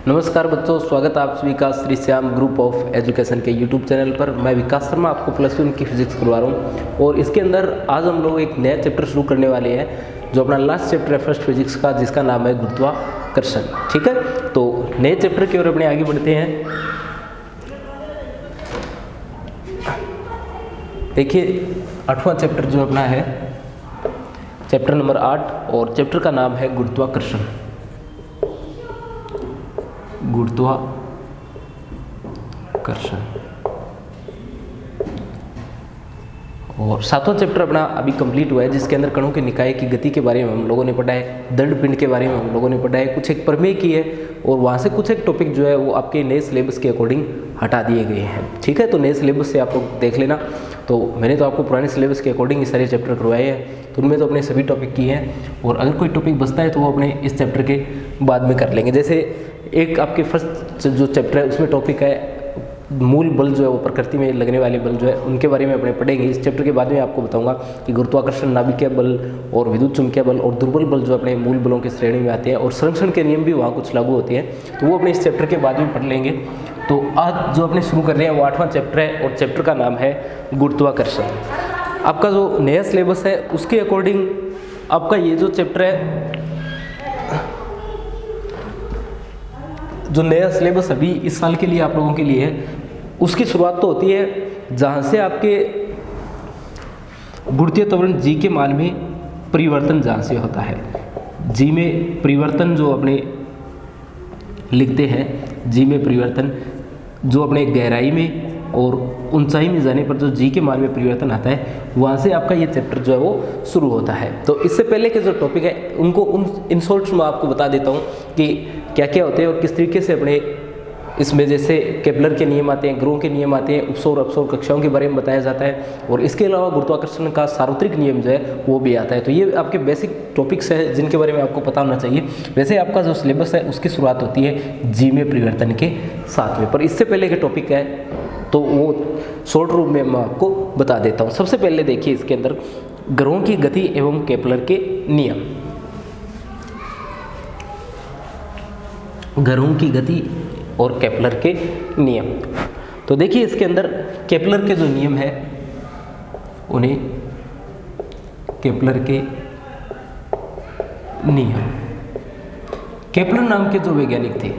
नमस्कार बच्चों, स्वागत है आप सभी का Shri Shyam group of education के यूट्यूब चैनल पर। मैं विकास शर्मा आपको +1 की फिजिक्स करवा रहा हूँ और इसके अंदर आज हम लोग एक नया चैप्टर शुरू करने वाले हैं जो अपना लास्ट चैप्टर है फर्स्ट फिजिक्स का, जिसका नाम है गुरुत्वाकर्षण। ठीक है, तो नए चैप्टर की ओर अपने आगे बढ़ते हैं। देखिए 8वां चैप्टर जो अपना है चैप्टर नंबर 8 और चैप्टर का नाम है गुरुत्वाकर्षण। गुरुत्वाकर्षण और 7वां चैप्टर अपना अभी कंप्लीट हुआ है, जिसके अंदर कणों के निकाय की गति के बारे में हम लोगों ने पढ़ा है, दंड पिंड के बारे में हम लोगों ने पढ़ा है, कुछ एक प्रमेय की है और वहाँ से कुछ एक टॉपिक जो है वो आपके नए सिलेबस के अकॉर्डिंग हटा दिए गए हैं। ठीक है, तो नए सिलेबस से आप लोग देख लेना। तो मैंने तो आपको पुराने सिलेबस के अकॉर्डिंग ये सारे चैप्टर करवाए हैं, तो उनमें तो अपने सभी टॉपिक किए हैं और अगर कोई टॉपिक बचता है तो वो अपने इस चैप्टर के बाद में कर लेंगे। जैसे एक आपके फर्स्ट जो चैप्टर है उसमें टॉपिक है मूल बल जो है वो प्रकृति में लगने वाले बल जो है उनके बारे में अपने पढ़ेंगे। इस चैप्टर के बाद में आपको बताऊंगा कि गुरुत्वाकर्षण, नाभिकीय बल और विद्युत चुंबकीय बल और दुर्बल बल जो अपने मूल बलों की श्रेणी में आते हैं और संरक्षण के नियम भी वहाँ कुछ लागू होते हैं, तो वो अपने इस चैप्टर के बाद में पढ़ लेंगे। तो आज जो अपने शुरू कर रहे हैं वो 8वां चैप्टर है और चैप्टर का नाम है गुरुत्वाकर्षण। आपका जो नया सिलेबस है उसके अकॉर्डिंग आपका ये जो चैप्टर है, जो नया सिलेबस अभी इस साल के लिए आप लोगों के लिए है, उसकी शुरुआत तो होती है जहाँ से आपके गुरुत्वीय त्वरण जी के मान में परिवर्तन जहाँ से होता है। जी में परिवर्तन जो अपने लिखते हैं, जी में परिवर्तन जो अपने गहराई में और ऊंचाई में जाने पर जो जी के मान में परिवर्तन आता है, वहाँ से आपका ये चैप्टर जो है वो शुरू होता है। तो इससे पहले के जो टॉपिक है उनको इन शॉर्ट्स में आपको बता देता हूँ कि क्या क्या होते हैं और किस तरीके से अपने इसमें जैसे केपलर के नियम आते हैं, ग्रोह के नियम आते हैं, उपसौर अपसौर कक्षाओं के बारे में बताया जाता है और इसके अलावा गुरुत्वाकर्षण का सार्वत्रिक नियम जो है वो भी आता है। तो ये आपके बेसिक टॉपिक्स हैं जिनके बारे में आपको पता होना चाहिए। वैसे आपका जो सिलेबस है उसकी शुरुआत होती है जी में परिवर्तन के साथ में, पर इससे पहले के टॉपिक है तो वो शॉर्ट रूप में मैं आपको बता देता हूँ। सबसे पहले देखिए इसके अंदर ग्रहों की गति एवं केपलर के नियम। ग्रहों की गति और केपलर के नियम। तो देखिए इसके अंदर केपलर के जो नियम है उन्हें केपलर के नियम, केपलर नाम के जो वैज्ञानिक थे,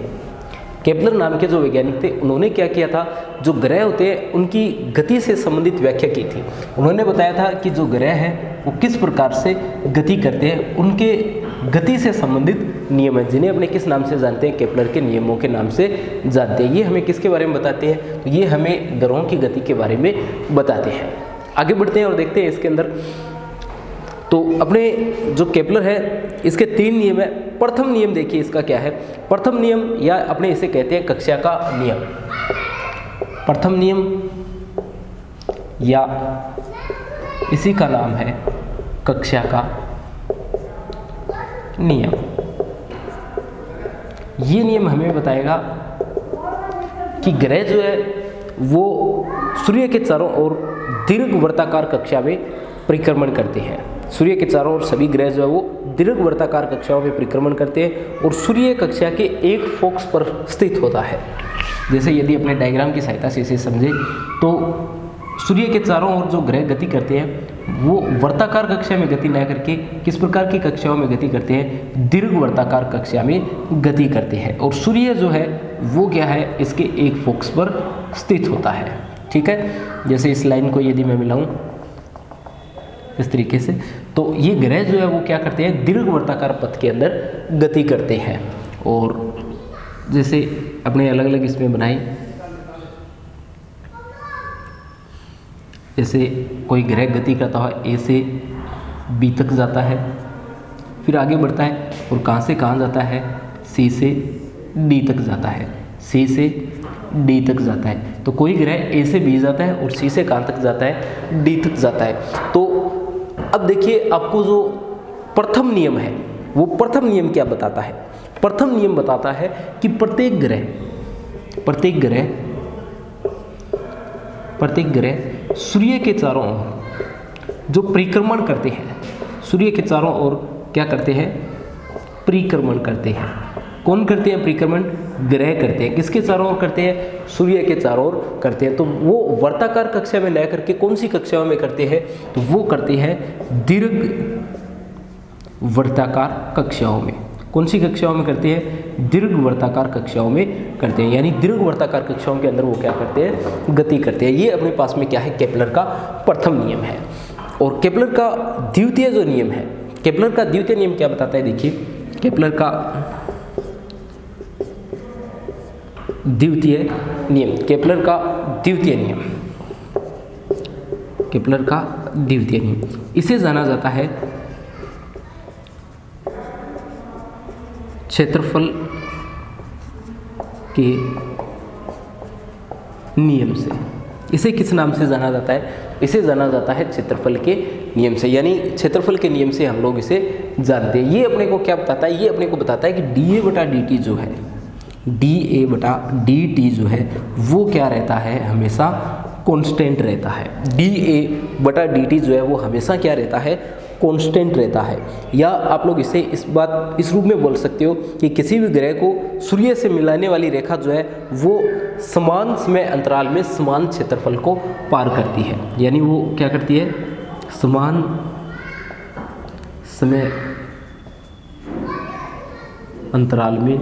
केपलर नाम के जो वैज्ञानिक थे उन्होंने क्या किया था, जो ग्रह होते हैं उनकी गति से संबंधित व्याख्या की थी। उन्होंने बताया था कि जो ग्रह हैं वो किस प्रकार से गति करते हैं, उनके गति से संबंधित नियम है जिन्हें अपने किस नाम से जानते हैं, केपलर के नियमों के नाम से जानते हैं। ये हमें किसके बारे में बताते हैं, तो ये हमें ग्रहों की गति के बारे में बताते हैं। आगे बढ़ते हैं और देखते हैं इसके अंदर। तो अपने जो केपलर है इसके 3 नियम है। प्रथम नियम देखिए इसका क्या है। प्रथम नियम या अपने इसे कहते हैं कक्षा का नियम। प्रथम नियम या इसी का नाम है कक्षा का नियम। ये नियम हमें बताएगा कि ग्रह जो है वो सूर्य के चारों ओर दीर्घवृत्ताकार कक्षा में परिक्रमण करते हैं। सूर्य के चारों ओर सभी ग्रह जो है वो दीर्घवृत्ताकार कक्षाओं में परिक्रमण करते हैं और सूर्य कक्षा के एक फोकस पर स्थित होता है। जैसे यदि अपने डायग्राम की सहायता से इसे समझे तो सूर्य के चारों ओर जो ग्रह गति करते हैं वो वर्ताकार कक्षा में गति न करके किस प्रकार की कक्षाओं में गति करते हैं, दीर्घवृत्ताकार कक्षा में गति करते हैं। और सूर्य जो है वो क्या है, इसके एक फोकस पर स्थित होता है। ठीक है, जैसे इस लाइन को यदि मैं मिलाऊं इस तरीके से, तो ये ग्रह जो है वो क्या करते हैं, दीर्घवृत्ताकार पथ के अंदर गति करते हैं। और जैसे अपने अलग अलग इसमें बनाई, जैसे कोई ग्रह गति करता है ए से बी तक जाता है, फिर आगे बढ़ता है और कहाँ से कहाँ जाता है, सी से डी तक जाता है, सी से डी तक जाता है। तो कोई ग्रह ए से बी जाता है और सी से कहाँ तक जाता है, डी तक जाता है। तो अब देखिए आपको जो प्रथम नियम है वो प्रथम नियम क्या बताता है। प्रथम नियम बताता है कि प्रत्येक ग्रह सूर्य के चारों ओर जो परिक्रमण करते हैं, सूर्य के चारों ओर क्या करते हैं, परिक्रमण करते हैं। कौन करते हैं परिक्रमण? ग्रह करते हैं। किसके चारों ओर करते हैं? सूर्य के चारों ओर करते हैं। तो वो वर्ताकार कक्षा में न करके कौन सी कक्षाओं में करते हैं? तो वो करते हैं दीर्घ वर्ताकार कक्षाओं में। कौन सी कक्षाओं में करते हैं? दीर्घ वर्ताकार कक्षाओं में करते हैं। यानी दीर्घ वर्ताकार कक्षाओं के अंदर वो क्या करते हैं? गति करते हैं। ये अपने पास में क्या है? केपलर का प्रथम नियम है। और केपलर का द्वितीय जो नियम है, केपलर का द्वितीय नियम क्या बताता है? देखिए, केपलर का द्वितीय नियम, केपलर का द्वितीय नियम, केपलर का द्वितीय नियम, इसे जाना जाता है क्षेत्रफल के नियम से। इसे किस नाम से जाना जाता है? इसे जाना जाता है क्षेत्रफल के नियम से। यानी क्षेत्रफल के नियम से हम लोग इसे जानते हैं। ये अपने को क्या बताता है? ये अपने को बताता है कि dA/dt जो है, dA/dt जो है वो क्या रहता है? हमेशा कांस्टेंट रहता है। dA/dt जो है वो हमेशा क्या रहता है? कांस्टेंट रहता है। या आप लोग इसे इस रूप में बोल सकते हो कि किसी भी ग्रह को सूर्य से मिलाने वाली रेखा जो है वो समान समय अंतराल में समान क्षेत्रफल को पार करती है। यानी वो क्या करती है? समान समय अंतराल में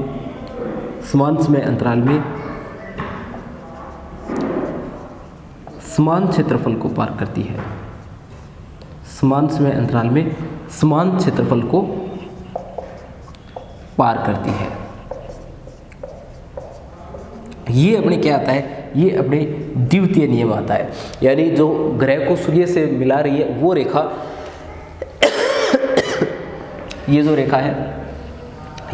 समान क्षेत्रफल को पार करती है। समान समय अंतराल में समान क्षेत्रफल को पार करती है। ये अपने क्या आता है? ये अपने द्वितीय नियम आता है। यानी जो ग्रह को सूर्य से मिला रही है वो रेखा ये जो रेखा है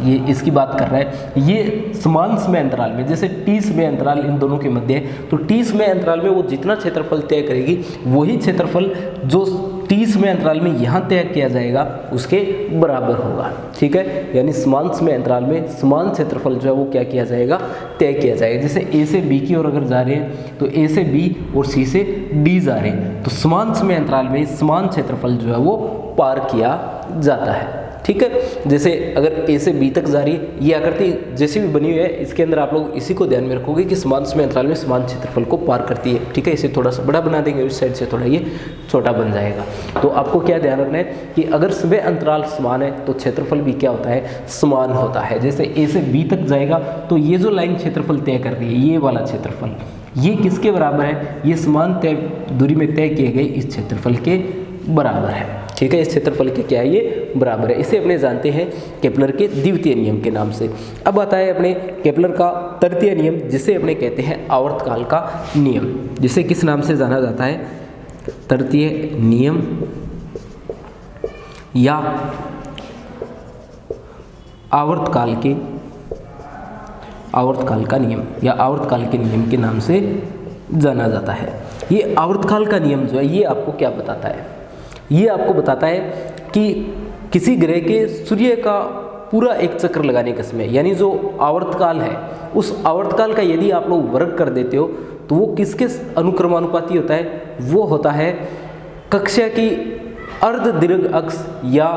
ये इसकी बात कर रहा है, ये समान समय अंतराल में, जैसे टी समय अंतराल इन दोनों के मध्य है, तो टी समय अंतराल में वो जितना क्षेत्रफल तय करेगी वही क्षेत्रफल जो टी समय अंतराल में यहाँ तय किया जाएगा उसके बराबर होगा। ठीक है, यानी समान समय अंतराल में समान क्षेत्रफल जो है वो क्या किया जाएगा? तय किया जाएगा। जैसे ए से बी की ओर अगर जा रहे हैं तो ए से बी और सी से डी जा रहे हैं, तो समान समय अंतराल में समान क्षेत्रफल जो है वो पार किया जाता है। ठीक है, जैसे अगर ए से बी तक जा रही है, ये आकृति जैसी भी बनी हुई है इसके अंदर आप लोग इसी को ध्यान में रखोगे कि समान समय अंतराल में समान क्षेत्रफल को पार करती है। ठीक है, इसे थोड़ा सा बड़ा बना देंगे, इस साइड से थोड़ा ये छोटा बन जाएगा। तो आपको क्या ध्यान रखना है कि अगर समय अंतराल समान है तो क्षेत्रफल भी क्या होता है? समान होता है। जैसे ए से बी तक जाएगा तो ये जो लाइन क्षेत्रफल तय कर रही है, ये वाला क्षेत्रफल, ये किसके बराबर है? ये समान तय दूरी में तय किए गए इस क्षेत्रफल के बराबर है। ठीक है, इस क्षेत्रफल के क्या है? ये बराबर है। इसे अपने जानते हैं केपलर के द्वितीय नियम के नाम से। अब आता है अपने केपलर का तृतीय नियम, जिसे अपने कहते हैं आवर्तकाल का नियम। जिसे किस नाम से जाना जाता है? तृतीय नियम या आवर्तकाल का नियम या आवर्तकाल के नियम के नाम से जाना जाता है। ये आवर्तकाल का नियम जो है ये आपको क्या बताता है? ये आपको बताता है कि किसी ग्रह के सूर्य का पूरा एक चक्र लगाने का समय, यानी जो आवर्तकाल है उस आवर्तकाल का यदि आप लोग वर्ग कर देते हो तो वो किसके अनुक्रमानुपाती होता है? वो होता है कक्षा की अर्ध दीर्घ अक्ष या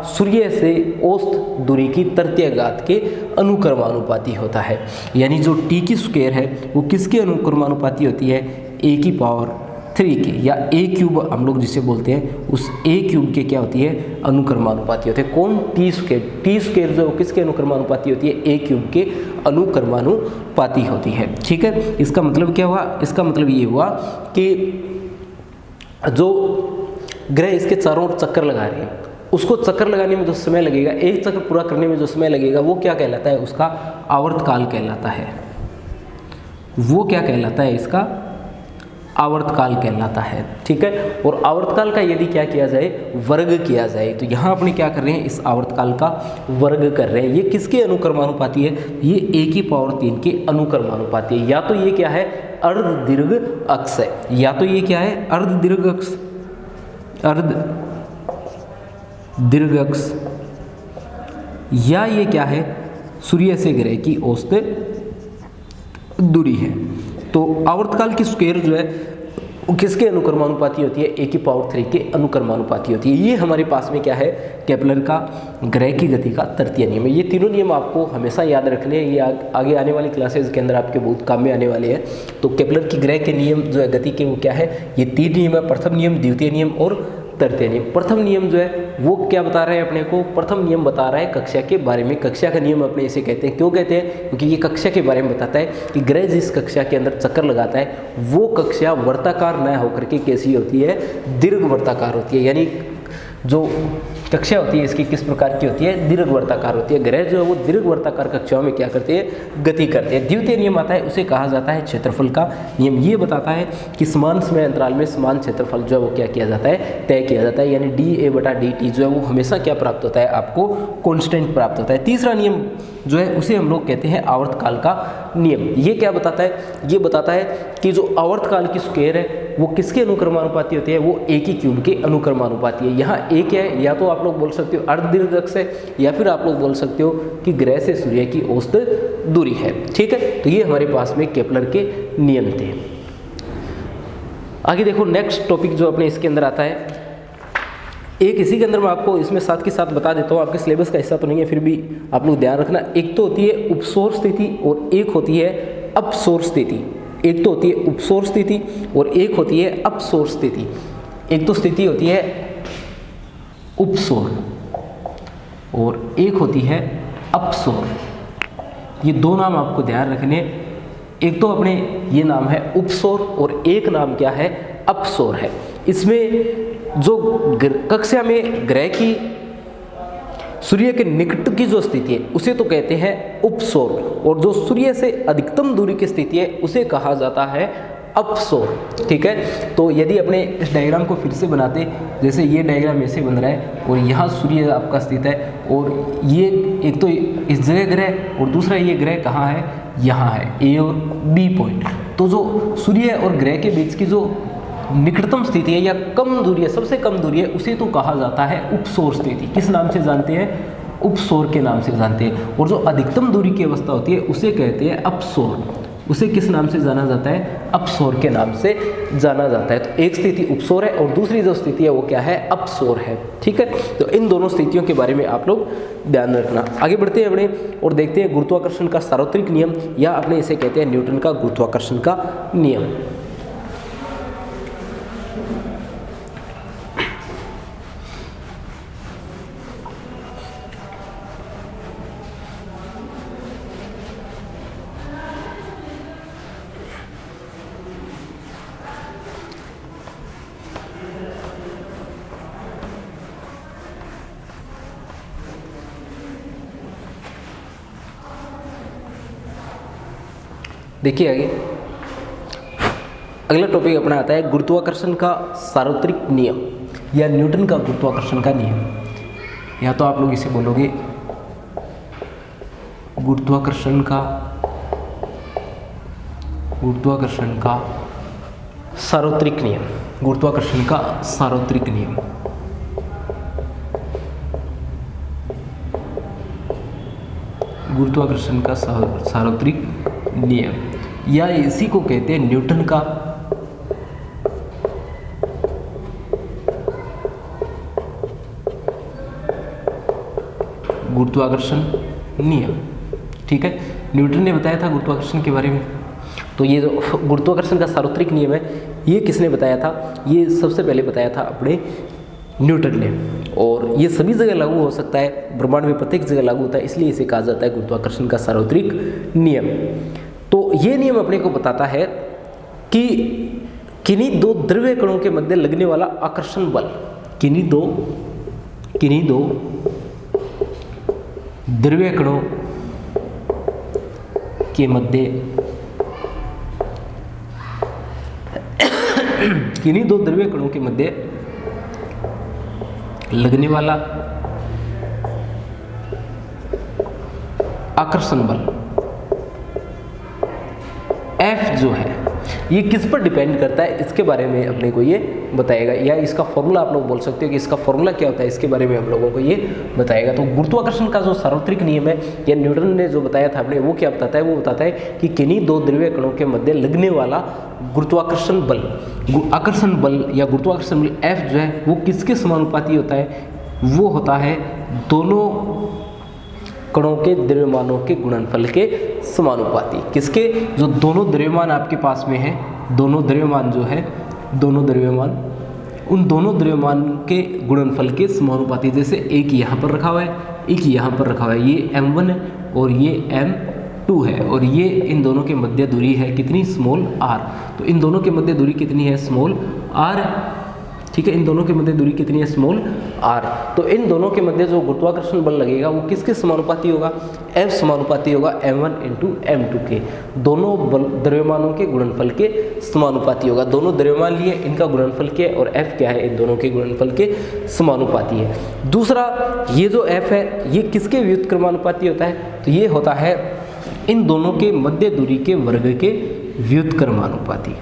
सूर्य से औसत दूरी की तृतीय घात के अनुक्रमानुपाती होता है। यानी जो टी की स्क्वायर है वो किसके अनुक्रमानुपाती होती है? ए की पावर 3 के, या ए क्यूब हम लोग जिसे बोलते हैं उस ए क्यूब के क्या होती है? अनुक्रमानुपाती होते हैं। कौन? T square. टी स्क्वायर जो किसके अनुक्रमानुपाती होती है? ए क्यूब के अनुक्रमानुपाती होती है। ठीक है, इसका मतलब क्या हुआ? इसका मतलब ये हुआ कि जो ग्रह इसके चारों ओर चक्कर लगा रहे हैं उसको चक्कर लगाने में जो समय लगेगा, एक चक्र पूरा करने में जो समय लगेगा वो क्या कहलाता है? उसका आवर्तकाल कहलाता है। वो क्या कहलाता है? इसका आवर्तकाल कहलाता है। ठीक है, और आवर्तकाल का यदि क्या किया जाए? वर्ग किया जाए, तो यहाँ अपने क्या कर रहे हैं? इस आवर्तकाल का वर्ग कर रहे हैं। ये किसके अनुक्रमानुपाती है? ये ए की पावर 3 के अनुक्रमानुपाती है। या तो ये क्या है? अर्ध दीर्घ अक्ष है, या तो ये क्या है? अर्ध दीर्घ अक्ष, अर्ध दीर्घ अक्ष, या ये क्या है? सूर्य से ग्रह की औसत दूरी है। तो आवर्तकाल की स्क्वायर जो है वो किसके अनुक्रमानुपाती होती है? a की पावर 3 के अनुक्रमानुपाती होती है। ये हमारे पास में क्या है? केपलर का ग्रह की गति का तृतीय नियम है। ये तीनों नियम आपको हमेशा याद रखने हैं, ये आगे आने वाली क्लासेस के अंदर आपके बहुत काम में आने वाले हैं। तो केपलर की ग्रह के नियम जो है गति के, वो क्या है? ये 3 नियम है, प्रथम नियम, द्वितीय नियम और तृतीय नियम। प्रथम नियम जो है वो क्या बता रहा है अपने को? प्रथम नियम बता रहा है कक्षा के बारे में। कक्षा का नियम अपने इसे कहते हैं। क्यों कहते हैं? क्योंकि ये कक्षा के बारे में बताता है कि ग्रह जिस कक्षा के अंदर चक्कर लगाता है वो कक्षा वर्ताकार न होकर के कैसी होती है? दीर्घ वर्ताकार होती है। यानी जो कक्षा होती है इसकी किस प्रकार की होती है? दीर्घ वर्ताकार होती है। ग्रह जो है वो दीर्घ वर्ताकार कक्षाओं में क्या करते हैं? गति करते हैं। द्वितीय नियम आता है, उसे कहा जाता है क्षेत्रफल का नियम। ये बताता है कि समान समय अंतराल में समान क्षेत्रफल जो है वो क्या किया जाता है? तय किया जाता है। यानी dA/dt जो है वो हमेशा क्या प्राप्त होता है? आपको कांस्टेंट प्राप्त होता है। तीसरा नियम जो है उसे हम लोग कहते हैं आवर्तकाल का नियम। ये क्या बताता है? ये बताता है कि जो आवर्तकाल की स्क्वायर है वो किसके अनुक्रमानुपाती होती है? वो a की क्यूब के अनुक्रमानुपाती है। यहाँ a क्या है? या तो आप लोग बोल सकते हो अर्धदीर्घ अक्ष है, या फिर आप लोग बोल सकते हो कि ग्रह से सूर्य की औसत दूरी है। ठीक है, तो ये हमारे पास में केपलर के नियम थे। आगे देखो, नेक्स्ट टॉपिक जो अपने इसके अंदर आता है, एक इसी के अंदर मैं आपको इसमें साथ के साथ बता देता हूँ, आपके सिलेबस का हिस्सा तो नहीं है, फिर भी आप लोग ध्यान रखना। एक तो होती है उपसौर स्थिति और एक होती है अपसौर स्थिति। एक तो होती है उपसौर स्थिति और एक होती है अपसौर स्थिति। एक तो स्थिति होती है उपसौर और एक होती है अपसौर। ये दो नाम आपको ध्यान रखने। एक तो अपने ये नाम है उपसौर और एक नाम क्या है? अपसौर है। इसमें जो कक्षा में ग्रह की सूर्य के निकट की जो स्थिति है उसे तो कहते हैं उपसौर, और जो सूर्य से अधिकतम दूरी की स्थिति है उसे कहा जाता है अपसौर। ठीक है, तो यदि अपने इस डायग्राम को फिर से बनाते, जैसे ये डायग्राम ऐसे बन रहा है और यहाँ सूर्य आपका स्थित है, और ये एक तो इस जगह ग्रह और दूसरा ये ग्रह कहाँ है? यहाँ है, ए और बी पॉइंट। तो जो सूर्य और ग्रह के बीच की जो निकटतम स्थिति है या कम दूरी है, सबसे कम दूरी है, उसे तो कहा जाता है उपसौर स्थिति। किस नाम से जानते हैं? उपसौर के नाम से जानते हैं। और जो अधिकतम दूरी की अवस्था होती है उसे कहते हैं अपसौर। उसे किस नाम से जाना जाता है? अपसौर के नाम से जाना जाता है। तो एक स्थिति उपसौर है और दूसरी जो स्थिति है वो क्या है? अपसौर है। ठीक है, तो इन दोनों स्थितियों के बारे में आप लोग ध्यान रखना। आगे बढ़ते हैं अपने और देखते हैं गुरुत्वाकर्षण का सार्वत्रिक नियम, या अपने इसे कहते हैं न्यूटन का गुरुत्वाकर्षण का नियम। देखिए आगे अगला टॉपिक अपना आता है गुरुत्वाकर्षण का सार्वत्रिक नियम या न्यूटन का गुरुत्वाकर्षण का नियम। या तो आप लोग इसे बोलोगे गुरुत्वाकर्षण का सार्वत्रिक नियम। गुरुत्वाकर्षण का सार्वत्रिक नियम। गुरुत्वाकर्षण का सार्वत्रिक नियम, या इसी को कहते हैं न्यूटन का गुरुत्वाकर्षण नियम। ठीक है, न्यूटन ने बताया था गुरुत्वाकर्षण के बारे में। तो ये जो गुरुत्वाकर्षण का सार्वत्रिक नियम है ये किसने बताया था? ये सबसे पहले बताया था अपने न्यूटन ने, और ये सभी जगह लागू हो सकता है, ब्रह्मांड में प्रत्येक जगह लागू होता है, इसलिए इसे कहा जाता है गुरुत्वाकर्षण का सार्वत्रिक नियम। तो ये नियम अपने को बताता है कि किन्हीं दो द्रव्य कणों के मध्य लगने वाला आकर्षण बल, किन्हीं दो द्रव्य कणों के मध्य किन्हीं दो द्रव्य कणों के मध्य लगने वाला आकर्षण बल F जो है ये किस पर डिपेंड करता है, इसके बारे में अपने को ये बताएगा, या इसका फॉर्मूला आप लोग बोल सकते हो कि इसका फॉर्मूला क्या होता है, इसके बारे में हम लोगों को ये बताएगा। तो गुरुत्वाकर्षण का जो सार्वत्रिक नियम है या न्यूटन ने जो बताया था अपने, वो क्या बताता है? वो बताता है कि किन्हीं दो द्रव्य कणों के मध्य लगने वाला गुरुत्वाकर्षण बल, आकर्षण बल या गुरुत्वाकर्षण बल F जो है वो किसके समानुपाती होता है? वो होता है दोनों कणों के द्रव्यमानों के गुणनफल के समानुपाती। किसके? जो दोनों द्रव्यमान आपके पास में है, दोनों द्रव्यमान जो है, दोनों द्रव्यमान, उन दोनों द्रव्यमान के गुणनफल के समानुपाती। जैसे एक यहाँ पर रखा हुआ है, एक यहाँ पर रखा हुआ है, ये m1 है और ये m2 है, और ये इन दोनों के मध्य दूरी है कितनी? Small r। तो इन दोनों के मध्य दूरी कितनी है? Small r। ठीक है, इन दोनों के मध्य दूरी कितनी है? Small r। तो इन दोनों के मध्य जो गुरुत्वाकर्षण बल लगेगा वो किसके समानुपाती होगा? F समानुपाती होगा m1 इंटू m2 के, दोनों द्रव्यमानों के गुणनफल के समानुपाती होगा। दोनों द्रव्यमान लिए, इनका गुणनफल क्या है और F क्या है? इन दोनों के गुणनफल के समानुपाती है। दूसरा, ये जो F है ये किसके व्युत्क्रमानुपाती होता है? तो ये होता है इन दोनों के मध्य दूरी के वर्ग के व्युत्क्रमानुपाती,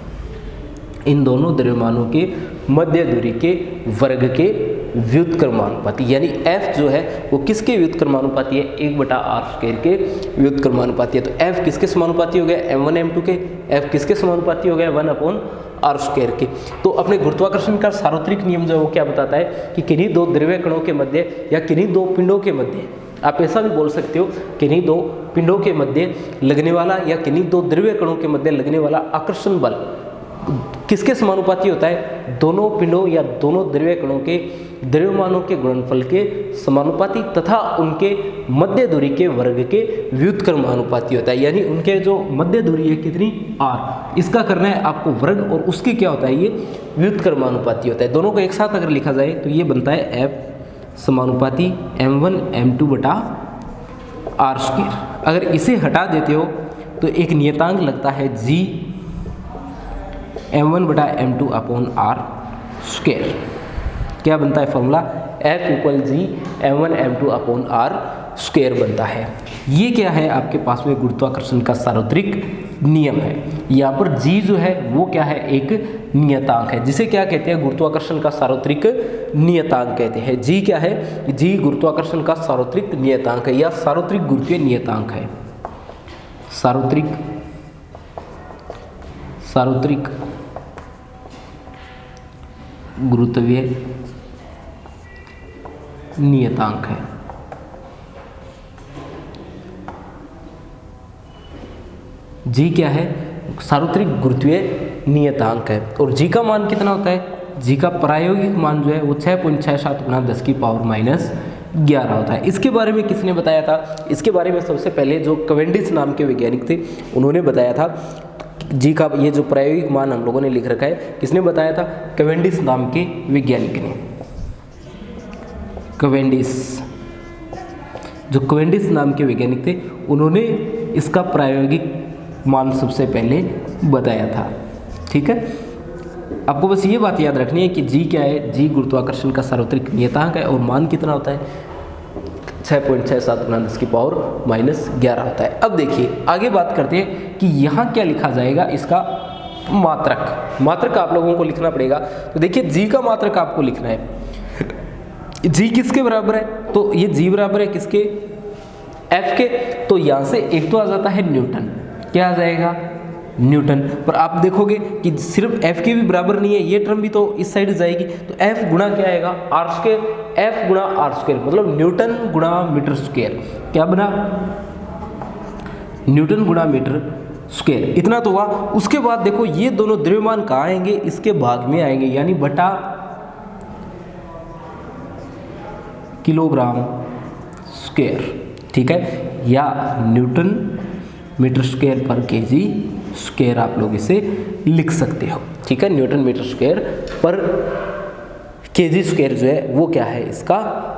इन दोनों द्रव्यमानों के मध्य दूरी के वर्ग के व्युत्क्रमानुपाती। यानी F जो है वो किसके व्युत्क्रमानुपाती है? 1/r² के व्युत्क्रमानुपाती है। तो F किसके समानुपाती हो गया? m1 m2 के। F किसके समानुपाती हो गया? 1/r² के। तो अपने गुरुत्वाकर्षण का सार्वत्रिक नियम जो है वो क्या बताता है कि किन्हीं दो द्रव्य कणों के मध्य या किन्हीं दो पिंडों के मध्य, आप ऐसा भी बोल सकते हो, किन्हीं दो पिंडों के मध्य लगने वाला या किन्हीं दो द्रव्य कणों के मध्य लगने वाला आकर्षण बल किसके समानुपाती होता है? दोनों पिंडों या दोनों द्रव्य कणों के द्रव्यमानों के गुणनफल के समानुपाती तथा उनके मध्य दूरी के वर्ग के व्युत्क्रमानुपाती होता है। यानी उनके जो मध्य दूरी है कितनी? r, इसका करना है आपको वर्ग, और उसके क्या होता है? ये व्युत्क्रमानुपाती होता है। दोनों को एक साथ अगर लिखा जाए तो ये बनता है F समानुपाती m1 m2/r²। अगर इसे हटा देते हो तो एक नियतांक लगता है g m1/m2/r²। क्या बनता है formula? F = g m1 m2/r² बनता है। ये क्या है? आपके पास में गुरुत्वाकर्षण का सार्वत्रिक नियम है। यहाँ पर g जो है वो क्या है? एक नियतांक है, जिसे क्या कहते हैं? गुरुत्वाकर्षण का सार्वत्रिक नियतांक कहते हैं। g क्या है? g गुरुत्वाकर्षण का सार्वत्रिक नियतांक है या सार्वत्रिक गुरुत्वीय नियतांक है। सार्वत्रिक गुरुत्वीय नियतांक है। जी क्या है? सार्वत्रिक गुरुत्वीय नियतांक है। और जी का मान कितना होता है? जी का प्रायोगिक मान जो है वो 6.67 × 10⁻11 होता है। इसके बारे में किसने बताया था? इसके बारे में सबसे पहले जो कैवेंडिश नाम के वैज्ञानिक थे उन्होंने बताया था। जी का ये जो प्रायोगिक मान हम लोगों ने लिख रखा है, किसने बताया था? कैवेंडिश नाम के वैज्ञानिक ने। जो कैवेंडिश नाम के वैज्ञानिक थे उन्होंने इसका प्रायोगिक मान सबसे पहले बताया था। ठीक है, आपको बस ये बात याद रखनी है कि जी क्या है? जी गुरुत्वाकर्षण का सार्वत्रिक नियतांक है और मान कितना होता है? 6.67 × 10⁻11 होता है। अब देखिए आगे बात करते हैं कि यहाँ क्या लिखा जाएगा? इसका मात्रक आप लोगों को लिखना पड़ेगा। तो देखिए जी का मात्रक आपको लिखना है। जी किसके बराबर है? तो ये जी बराबर है किसके? एफ के। तो यहाँ से एक तो आ जाता है न्यूटन। क्या आ जाएगा? न्यूटन। पर आप देखोगे कि सिर्फ एफ के भी बराबर नहीं है, ये टर्म भी तो इस साइड जाएगी। तो एफ गुणा क्या आएगा? r²। एफ गुणा r², मतलब न्यूटन गुणा मीटर स्क्वायर। क्या बना? न्यूटन गुणा मीटर स्क्वायर। इतना तो हुआ। उसके बाद देखो ये दोनों द्रव्यमान कहाँ आएंगे? इसके भाग में आएंगे, यानी बटा किलोग्राम स्क्वायर। ठीक है, या न्यूटन मीटर स्क्वायर पर केजी स्क्वायर आप लोग इसे लिख सकते हो। ठीक है, न्यूटन मीटर स्क्वायर पर केजी स्क्वायर जो है वो क्या है? इसका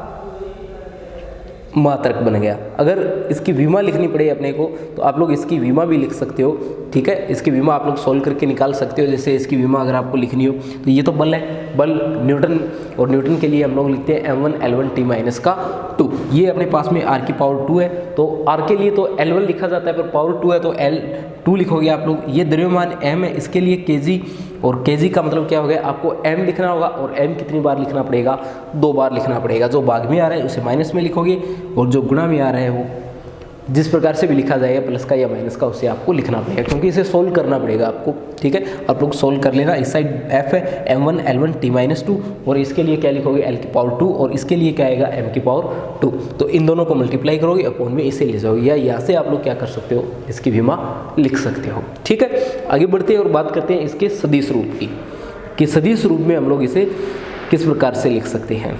मात्रक बन गया। अगर इसकी विमा लिखनी पड़े अपने को तो आप लोग इसकी विमा भी लिख सकते हो। ठीक है, इसकी विमा आप लोग सॉल्व करके निकाल सकते हो। जैसे इसकी विमा अगर आपको लिखनी हो तो ये तो बल है, बल न्यूटन, और न्यूटन के लिए हम लोग लिखते हैं m1 L1 T-2। ये अपने पास में r की पावर 2 है, तो r के लिए तो L1 लिखा जाता है, पर पावर 2 है तो L2 लिखोगे आप लोग। ये द्रव्यमान m है, इसके लिए kg, और kg का मतलब क्या हो गया? आपको m लिखना होगा, और m कितनी बार लिखना पड़ेगा? 2 बार लिखना पड़ेगा। जो भाग में आ रहा है उसे माइनस में लिखोगे, और जो गुणा में आ रहा है वो जिस प्रकार से भी लिखा जाएगा प्लस का या माइनस का, उसे आपको लिखना पड़ेगा क्योंकि इसे सोल्व करना पड़ेगा आपको। ठीक है, आप लोग सोल्व कर लेना। इस साइड f है m1 l1 t-2 और इसके लिए क्या लिखोगे l की पावर 2 और इसके लिए क्या आएगा m की पावर 2। तो इन दोनों को मल्टीप्लाई करोगे अपॉन में इसे ले जाओगे, या यहाँ से आप लोग क्या कर सकते हो, इसकी विमा लिख सकते हो। ठीक है, आगे बढ़ते हैं और बात करते हैं इसके सदिश रूप की, कि सदिश रूप में हम लोग इसे किस प्रकार से लिख सकते हैं।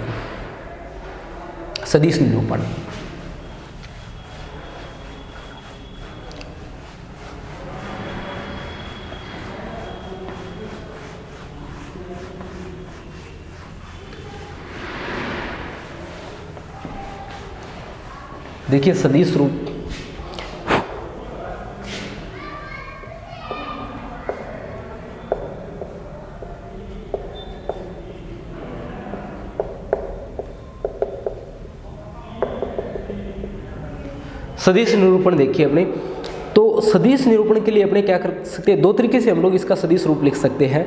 सदिश निरूपण, देखिए सदिश रूप सदिश निरूपण देखिए अपने, तो सदिश निरूपण के लिए अपने क्या कर सकते हैं, दो तरीके से हम लोग इसका सदिश रूप लिख सकते हैं।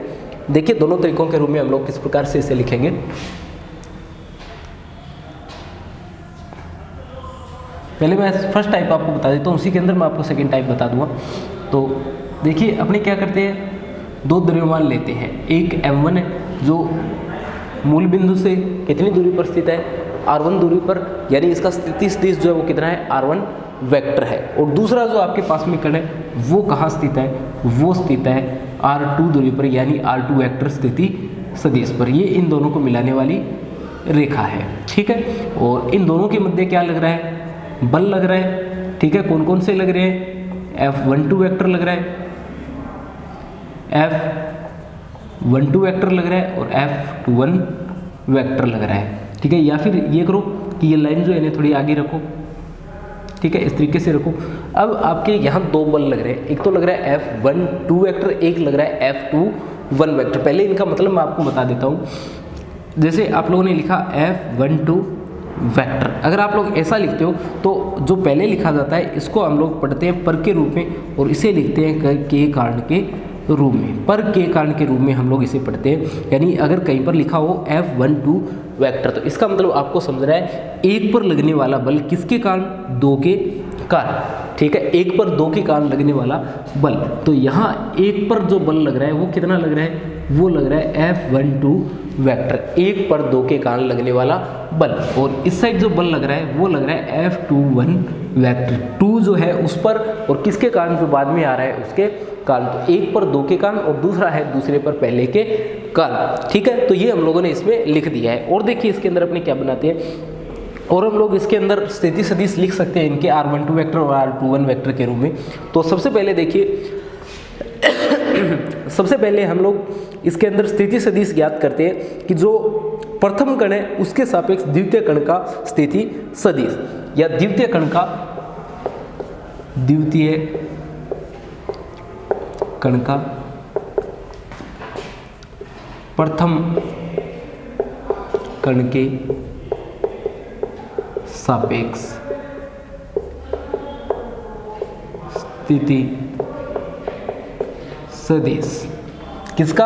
देखिए दोनों तरीकों के रूप में हम लोग किस प्रकार से इसे लिखेंगे। पहले मैं फर्स्ट टाइप आपको बता देता हूँ, उसी के अंदर मैं आपको सेकंड टाइप बता दूंगा। तो देखिए अपने क्या करते हैं, दो द्रव्यमान लेते हैं, एक m1 है जो मूल बिंदु से कितनी दूरी पर स्थित है, r1 दूरी पर, यानी इसका स्थिति सदिश जो है वो कितना है, r1 वेक्टर है। और दूसरा जो आपके पास में कण है वो कहाँ स्थित है, वो स्थित है r2 दूरी पर, यानी r2 वेक्टर स्थिति सदिश पर। ये इन दोनों को मिलाने वाली रेखा है। ठीक है, और इन दोनों के मध्य क्या लग रहा है, बल लग रहा है। ठीक है, कौन कौन से लग रहे हैं, F12 वेक्टर लग रहा है, F12 वेक्टर लग रहा है और F21 वेक्टर लग रहा है। ठीक है, या फिर ये करो कि ये लाइन जो है इन्हें थोड़ी आगे रखो। ठीक है, इस तरीके से रखो। अब आपके यहाँ दो बल लग रहे हैं, एक तो लग रहा है F12 वेक्टर, एक लग रहा है F21 वेक्टर। पहले इनका मतलब मैं आपको बता देता हूँ। जैसे आप लोगों ने लिखा F12 वेक्टर, अगर आप लोग ऐसा लिखते हो तो जो पहले लिखा जाता है इसको हम लोग पढ़ते हैं पर के रूप में और इसे लिखते हैं के कारण के रूप में। पर के कारण के रूप में हम लोग इसे पढ़ते हैं, यानी अगर कहीं पर लिखा हो F12 वेक्टर तो इसका मतलब आपको समझना है एक पर लगने वाला बल किसके कारण, दो के कारण। ठीक है, एक पर दो के कारण लगने वाला बल, तो यहाँ एक पर जो बल लग रहा है वो कितना लग रहा है, वो लग रहा है F12 वेक्टर, एक पर दो के कारण लगने वाला बल। और इस साइड जो बल लग रहा है वो लग रहा है F21 वेक्टर, 2 जो है उस पर और किसके कारण जो बाद में आ रहा है उसके कारण। तो एक पर दो के कारण और दूसरा है दूसरे पर पहले के कारण। ठीक है, तो ये हम लोगों ने इसमें लिख दिया है। और देखिए इसके अंदर अपने क्या बनाते हैं, और हम लोग इसके अंदर स्थिति सदिश लिख सकते हैं इनके R12 वेक्टर और R21 वेक्टर के रूप में। तो सबसे पहले देखिए सबसे पहले हम लोग इसके अंदर स्थिति सदिश ज्ञात करते हैं कि जो प्रथम कण है उसके सापेक्ष द्वितीय कण का स्थिति सदिश, या द्वितीय कण का प्रथम कण के सापेक्ष स्थिति सदिश किसका,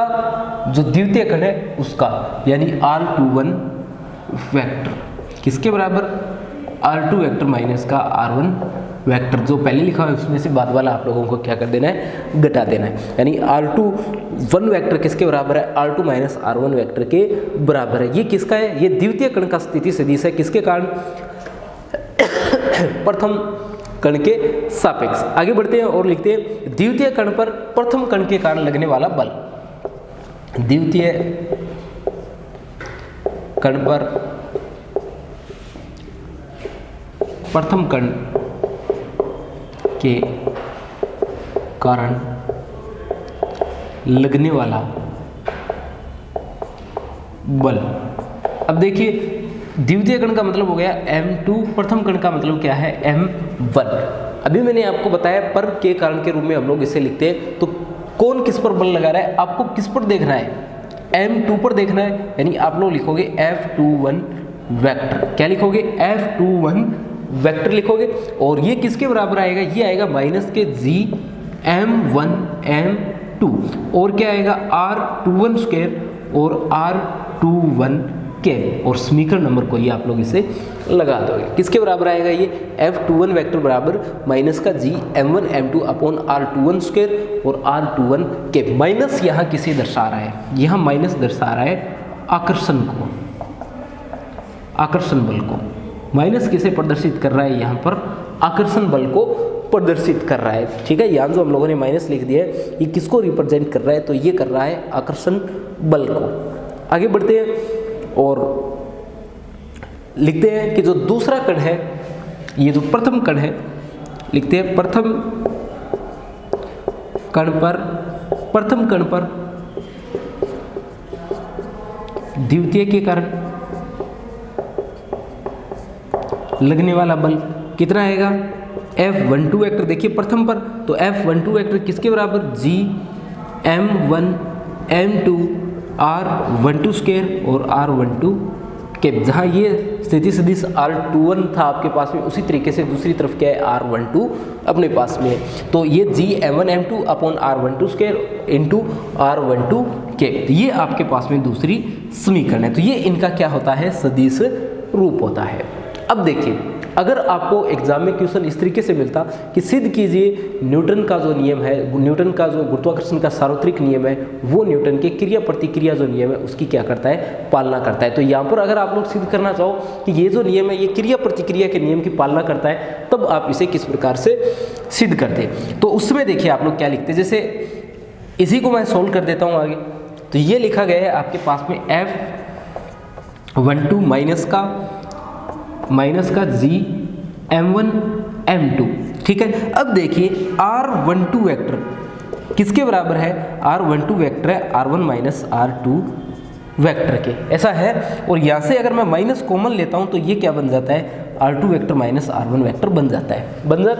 जो द्वितीय कण है उसका, यानी R21 वेक्टर किसके बराबर, R2 वेक्टर माइनस का R1 वेक्टर। जो पहले लिखा है उसमें से बाद वाला आप लोगों को क्या कर देना है, घटा देना है। यानी R21 वेक्टर किसके बराबर है, R2 माइनस R1 वेक्टर के बराबर है। ये किसका है, ये द्वितीय कण का स्थिति सदिश है, किसके कारण, प्रथम कण के सापेक्ष। आगे बढ़ते हैं और लिखते हैं द्वितीय कण पर प्रथम कण के कारण लगने वाला बल, द्वितीय कण पर प्रथम कण के कारण लगने वाला बल। अब देखिए द्वितीय कण का मतलब हो गया M2, प्रथम कण का मतलब क्या है, M1। अभी मैंने आपको बताया पर के कारण के रूप में हम लोग इसे लिखते हैं। तो कौन किस पर बल लगा रहा है, आपको किस पर देखना है, M2 पर देखना है, यानी आप लोग लिखोगे F21 वेक्टर। क्या लिखोगे, F21 वेक्टर लिखोगे। और ये किसके बराबर आएगा, ये आएगा माइनस के G M1 M2, और क्या आएगा R21 स्क्वायर और R21 के, और समीकरण नंबर को ये आप लोग इसे लगा दोगे। किसके बराबर आएगा ये, F21 वेक्टर बराबर माइनस का जी m1 m2 upon R21 square और R21 के माइनस यहाँ किसे दर्शा रहा है, यहाँ माइनस दर्शा रहा है आकर्षण को, आकर्षण बल को। माइनस किसे प्रदर्शित कर रहा है, यहाँ पर आकर्षण बल को प्रदर्शित कर रहा है। ठीक है, यहाँ जो हम लोगों ने माइनस लिख दिया है ये किसको रिप्रेजेंट कर रहा है, तो ये कर रहा है आकर्षण बल को। आगे बढ़ते हैं और लिखते हैं कि जो दूसरा कण है, ये जो प्रथम कण है, लिखते हैं प्रथम कण पर द्वितीय के कारण लगने वाला बल कितना आएगा, F12 वेक्टर। देखिए प्रथम पर तो F12 वेक्टर किसके बराबर, जी m1 m2 R12 स्क्वायर और R12 के। जहाँ ये स्थिति सदिश R21 था आपके पास में, उसी तरीके से दूसरी तरफ क्या है, R12 अपने पास में है। तो ये जी m1 m2 upon R12 square into R12 के, ये आपके पास में दूसरी समीकरण है। तो ये इनका क्या होता है, सदिश रूप होता है। अब देखिए, अगर आपको एग्जाम में क्वेश्चन इस तरीके से मिलता कि सिद्ध कीजिए न्यूटन का जो नियम है, न्यूटन का जो गुरुत्वाकर्षण का सार्वत्रिक नियम है, वो न्यूटन के क्रिया प्रतिक्रिया जो नियम है उसकी क्या करता है, पालना करता है। तो यहाँ पर अगर आप लोग सिद्ध करना चाहो कि ये जो नियम है ये क्रिया प्रतिक्रिया के नियम की पालना करता है, तब आप इसे किस प्रकार से सिद्ध करते। तो उसमें देखिए आप लोग क्या लिखते, जैसे इसी को मैं सोल्व कर देता हूँ आगे। तो ये लिखा गया है आपके पास में F12 माइनस का जी m1 m2। ठीक है, अब देखिए R12 वेक्टर किसके बराबर है, R12 वेक्टर है R1 माइनस R2 वेक्टर के, ऐसा है। और यहाँ से अगर मैं माइनस कॉमन लेता हूँ तो ये क्या बन जाता है, R2 vector minus R1 vector बन जाता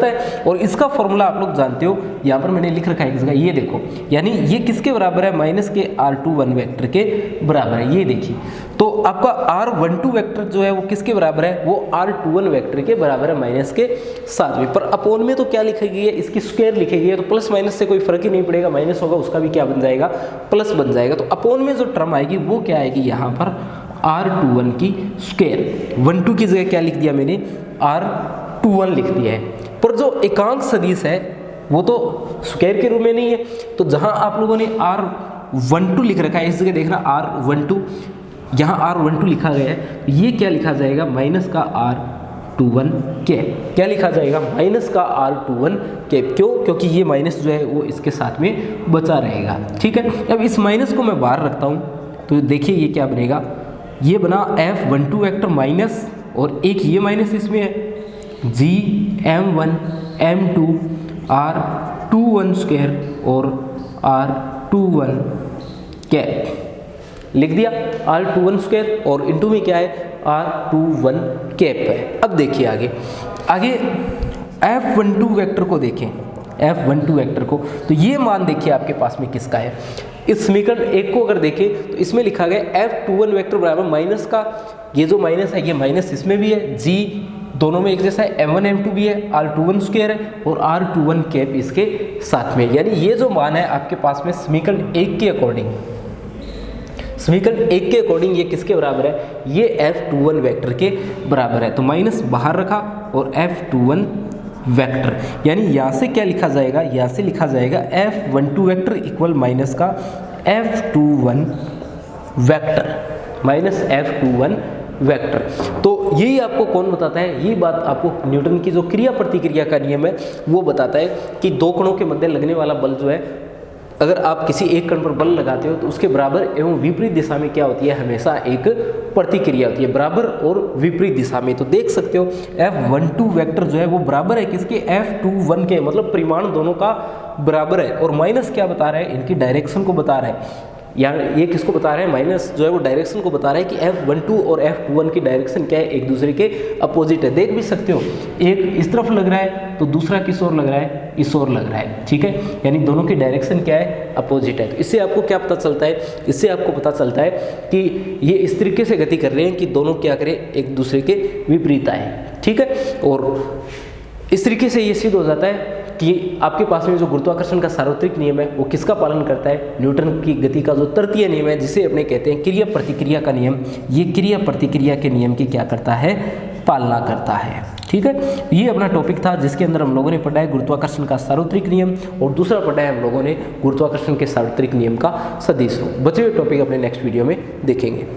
है। और इसका फॉर्मूला आप लोग जानते हो, यहाँ पर मैंने लिख रखा है किसका, ये देखो, यानी ये किसके बराबर है, माइनस के R21 वेक्टर के बराबर है। ये देखिए, तो आपका R12 वेक्टर जो है वो किसके बराबर है, वो R21 वेक्टर के बराबर है माइनस के साथ में। पर अपोन में तो क्या लिखी गई है, इसकी स्क्वायर लिखी गई है, तो प्लस माइनस से कोई फर्क ही नहीं पड़ेगा, माइनस होगा उसका भी क्या बन जाएगा, प्लस बन जाएगा। तो अपोन में जो टर्म आएगी वो क्या आएगी, यहाँ पर R21 की स्क्वायर। 12 की जगह क्या लिख दिया मैंने, R21 लिख दिया है। पर जो एकांक सदिश है वो तो स्क्वायर के रूप में नहीं है, तो जहाँ आप लोगों ने R12 लिख रखा है इस जगह देखना R12, यहाँ R12 लिखा गया है, ये क्या लिखा जाएगा, माइनस का R21 कैप। क्या लिखा जाएगा, माइनस का R21 कैप। क्यों, क्योंकि ये माइनस जो है वो इसके साथ में बचा रहेगा। ठीक है, अब इस माइनस को मैं बाहर रखता हूँ तो देखिए ये क्या बनेगा, ये बना F12 वेक्टर माइनस और एक ये माइनस इसमें है जी m1 m2 R21 स्क्वायर और R21 कैप लिख दिया, R21 स्क्वायर और इंटू में क्या है, R21 कैप है। अब देखिए आगे F12 वेक्टर को देखें, F12 वेक्टर को, तो ये मान देखिए आपके पास में किसका है। इस समीकरण एक को अगर देखें तो इसमें लिखा गया F21 वेक्टर बराबर माइनस का, ये जो माइनस है ये माइनस इसमें भी है, जी दोनों में एक जैसा है, m1 m2 भी है, R21 स्क्वायर है और R21 कैप इसके साथ में। यानी ये जो मान है आपके पास में समीकरण एक के अकॉर्डिंग ये किसके बराबर है, ये F21 वेक्टर के बराबर है। तो माइनस बाहर रखा और F21 वेक्टर, यानी यहाँ से क्या लिखा जाएगा, यहाँ से लिखा जाएगा F12 वेक्टर इक्वल माइनस का F21 vector minus F21 vector. तो यही आपको कौन बताता है, ये बात आपको न्यूटन की जो क्रिया प्रतिक्रिया का नियम है वो बताता है कि दो कणों के मध्य लगने वाला बल जो है, अगर आप किसी एक कण पर बल लगाते हो तो उसके बराबर एवं विपरीत दिशा में क्या होती है, हमेशा एक प्रतिक्रिया होती है, बराबर और विपरीत दिशा में। तो देख सकते हो F12 वेक्टर जो है वो बराबर है किसके, F21 के, मतलब परिमाण दोनों का बराबर है। और माइनस क्या बता रहा है, इनकी डायरेक्शन को बता रहा है। यहाँ ये किसको बता रहा है, माइनस जो है वो डायरेक्शन को बता रहा है कि F12 और F21 की डायरेक्शन क्या है, एक दूसरे के अपोजिट है। देख भी सकते हो, एक इस तरफ लग रहा है तो दूसरा किस ओर लग रहा है, इस ओर लग रहा है। ठीक है, यानी दोनों की डायरेक्शन क्या है, अपोजिट है। तो इससे आपको क्या पता चलता है, इससे आपको पता चलता है कि ये इस तरीके से गति कर रहे हैं कि दोनों क्या करें, एक दूसरे के विपरीत आए। ठीक है, और इस तरीके से ये सिद्ध हो जाता है कि आपके पास में जो गुरुत्वाकर्षण का सार्वत्रिक नियम है वो किसका पालन करता है, न्यूटन की गति का जो तृतीय नियम है, जिसे अपने कहते हैं क्रिया प्रतिक्रिया का नियम। ये क्रिया प्रतिक्रिया के नियम की क्या करता है, पालना करता है। ठीक है, ये अपना टॉपिक था जिसके अंदर हम लोगों ने पढ़ा है गुरुत्वाकर्षण का सार्वत्रिक नियम और दूसरा पढ़ा है हम लोगों ने गुरुत्वाकर्षण के सार्वत्रिक नियम का सदिश रूप। बचे हुए टॉपिक अपने नेक्स्ट वीडियो में देखेंगे।